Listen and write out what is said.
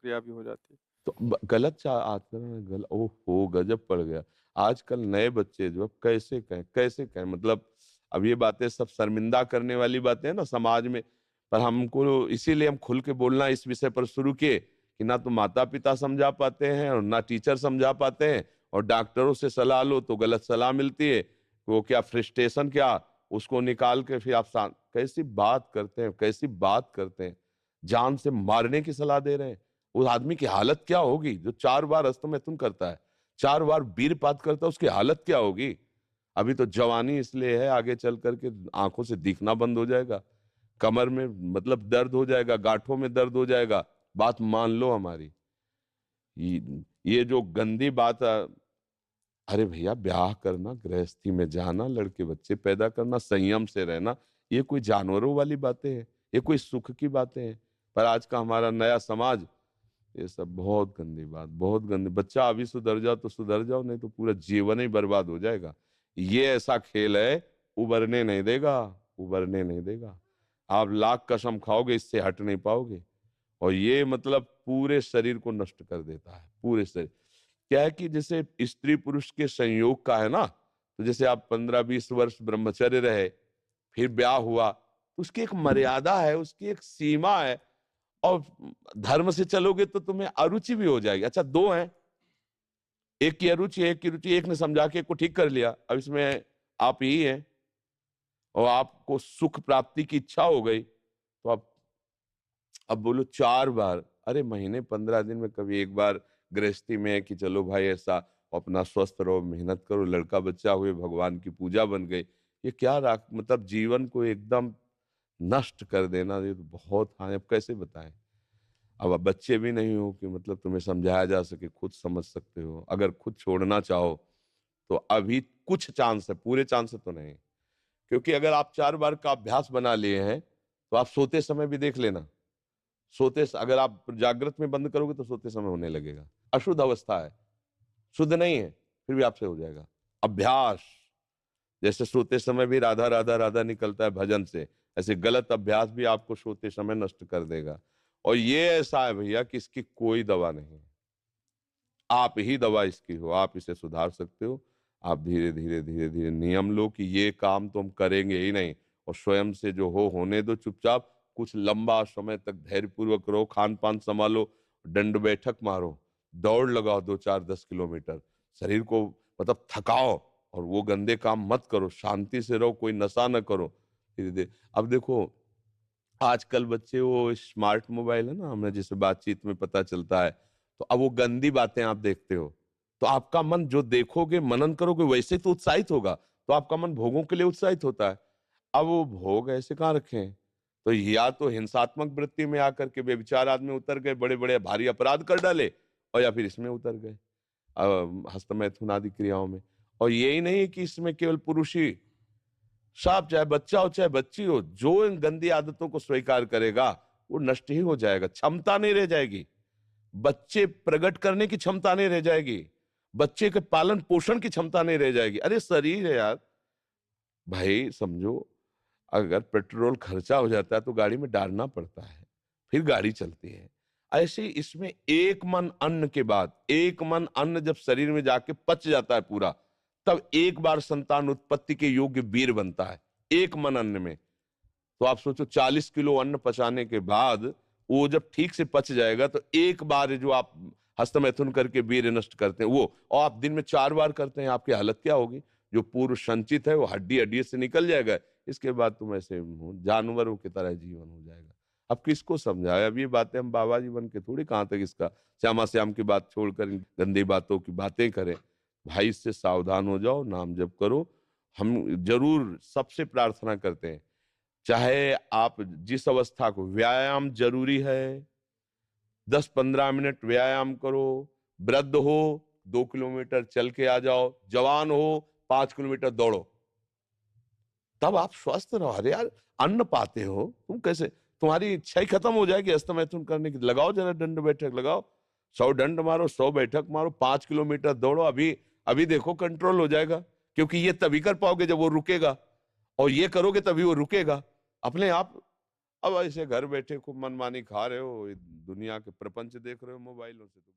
क्रिया भी हो जाती है। तो गलत आचरण ओहो गजब पड़ गया। आजकल नए बच्चे जो कैसे कहें मतलब अब ये बातें सब शर्मिंदा करने वाली बातें हैं ना समाज में। पर हमको इसीलिए हम खुल के बोलना इस विषय पर शुरू किए कि ना तो माता पिता समझा पाते हैं और ना टीचर समझा पाते हैं, और डॉक्टरों से सलाह लो तो गलत सलाह मिलती है। वो क्या फ्रस्ट्रेशन क्या उसको निकाल के फिर आप कैसी बात करते हैं, कैसी बात करते हैं, जान से मारने की सलाह दे रहे हैं। उस आदमी की हालत क्या होगी जो 4 बार हस्तमैथुन करता है, 4 बार वीरपात करता है, उसकी हालत क्या होगी? अभी तो जवानी इसलिए है, आगे चल कर के आँखों से दिखना बंद हो जाएगा, कमर में मतलब दर्द हो जाएगा, गाँठों में दर्द हो जाएगा, बात मान लो हमारी। ये जो गंदी बात अरे भैया ब्याह करना, गृहस्थी में जाना, लड़के बच्चे पैदा करना, संयम से रहना, ये कोई जानवरों वाली बातें हैं? ये कोई सुख की बातें हैं? पर आज का हमारा नया समाज ये सब बहुत गंदी बात, बहुत गंदी। बच्चा अभी सुधर जाओ तो सुधर जाओ, नहीं तो पूरा जीवन ही बर्बाद हो जाएगा। ये ऐसा खेल है, उबरने नहीं देगा, उबरने नहीं देगा। आप लाख कसम खाओगे इससे हट नहीं पाओगे। और ये मतलब पूरे शरीर को नष्ट कर देता है, पूरे शरीर। क्या है कि जैसे स्त्री पुरुष के संयोग का है ना, तो जैसे आप 15-20 वर्ष ब्रह्मचर्य रहे, फिर ब्याह हुआ, तो उसकी एक मर्यादा है, उसकी एक सीमा है। और धर्म से चलोगे तो तुम्हें अरुचि भी हो जाएगी। अच्छा 2 हैं, एक की अरुचि है, एक की रुचि, एक ने समझा के एक को ठीक कर लिया। अब इसमें आप ही हैं और आपको सुख प्राप्ति की इच्छा हो गई, तो आप अब बोलो 4 बार, अरे महीने 15 दिन में कभी 1 बार गृहस्थी में है कि चलो भाई ऐसा अपना स्वस्थ रहो, मेहनत करो, लड़का बच्चा हुए, भगवान की पूजा बन गई। ये क्या राख मतलब जीवन को एकदम नष्ट कर देना, ये तो बहुत हाँ, अब कैसे बताएँ? अब आप बच्चे भी नहीं हो कि मतलब तुम्हें समझाया जा सके, खुद समझ सकते हो। अगर खुद छोड़ना चाहो, तो अभी कुछ चांस है, पूरे चांस तो नहीं। क्योंकि अगर आप 4 बार का अभ्यास बना लिए हैं, तो आप सोते समय भी देख लेना। अगर आप जागृत में बंद करोगे तो सोते समय होने लगेगा। अशुद्ध अवस्था है, शुद्ध नहीं है, फिर भी आपसे हो जाएगा। अभ्यास, जैसे सोते समय भी राधा, राधा, राधा निकलता है भजन से, ऐसे गलत अभ्यास भी आपको सोते समय नष्ट कर देगा। और ये ऐसा है भैया कि इसकी कोई दवा नहीं है। आप ही दवा इसकी हो, आप इसे सुधार सकते हो। आप धीरे-धीरे, धीरे-धीरे नियम लो कि ये काम तो हम करेंगे ही नहीं, और स्वयं से जो हो होने दो चुपचाप। कुछ लंबा समय तक धैर्यपूर्वक रहो, खान-पान सँभालो, दंड बैठक मारो, दौड़ लगाओ 2-4 10 किलोमीटर। शरीर को मतलब थकाओ, और वो गंदे काम मत करो, शांति से रहो, कोई नशा ना करो। धीरे-धीरे अब देखो आजकल बच्चे वो स्मार्ट मोबाइल है ना, हमें जैसे बातचीत में पता चलता है, तो अब वो गंदी बातें आप देखते हो, तो आपका मन जो देखोगे, मनन करोगे वैसे तो उत्साहित होगा, तो आपका मन भोगों के लिए उत्साहित होता है। अब वो भोग ऐसे कहाँ रखे हैं? तो या तो हिंसात्मक वृत्ति में आकर के बेविचार आदमी उतर गए, बड़े-बड़े भारी अपराध कर डाले, और या फिर इसमें उतर गए हस्तमैथुन आदि क्रियाओं में। और यही नहीं कि इसमें केवल पुरुष ही, साफ चाहे बच्चा हो चाहे बच्ची हो, जो इन गंदी आदतों को स्वीकार करेगा वो नष्ट ही हो जाएगा, क्षमता नहीं रह जाएगी। बच्चे प्रकट करने की क्षमता नहीं रह जाएगी, बच्चे के पालन पोषण की क्षमता नहीं रह जाएगी। अरे शरीर है यार, भाई समझो, अगर पेट्रोल खर्चा हो जाता है तो गाड़ी में डालना पड़ता है, फिर गाड़ी चलती है। ऐसे ही इसमें एक मन अन्न के बाद, एक मन अन्न जब शरीर में जाके पच जाता है पूरा, तब एक बार संतान उत्पत्ति के योग्य वीर बनता है, एक मन अन्न में। तो आप सोचो 40 किलो अन्न पचाने के बाद वो जब ठीक से पच जाएगा, तो एक बार जो आप हस्तमैथुन करके वीर्य नष्ट करते हैं वो, और आप दिन में 4 बार करते हैं, आपकी हालत क्या होगी? जो पूर्व संचित है वो हड्डी हड्डी से निकल जाएगा। इसके बाद तुम ऐसे जानवरों की तरह जीवन हो जाएगा। अब किसको समझाए? अब ये बातें हम बाबा जी बन के थोड़ी कहाँ तक इसका श्यामा श्याम की बात छोड़कर इन गंदी बातों की बातें करें। भाई इससे सावधान हो जाओ, नाम जप करो। हम जरूर सबसे प्रार्थना करते हैं, चाहे आप जिस अवस्था को, व्यायाम जरूरी है, 10-15 मिनट व्यायाम करो, वृद्ध हो 2 किलोमीटर चल के आ जाओ, जवान हो 5 किलोमीटर दौड़ो, तब आप स्वस्थ रहो। अरे यार, अन्न पाते हो तुम, कैसे तुम्हारी इच्छा ही खत्म हो जाएगी अस्तमैथुन करने की? लगाओ जरा दंड बैठक लगाओ, 100 दंड मारो, 100 बैठक मारो, 5 किलोमीटर दौड़ो। अभी अभी देखो कंट्रोल हो जाएगा, क्योंकि ये तभी कर पाओगे जब वो रुकेगा, और ये करोगे तभी वो रुकेगा अपने आप। अब ऐसे घर बैठे खूब मनमानी खा रहे हो, दुनिया के प्रपंच देख रहे हो मोबाइलों से तो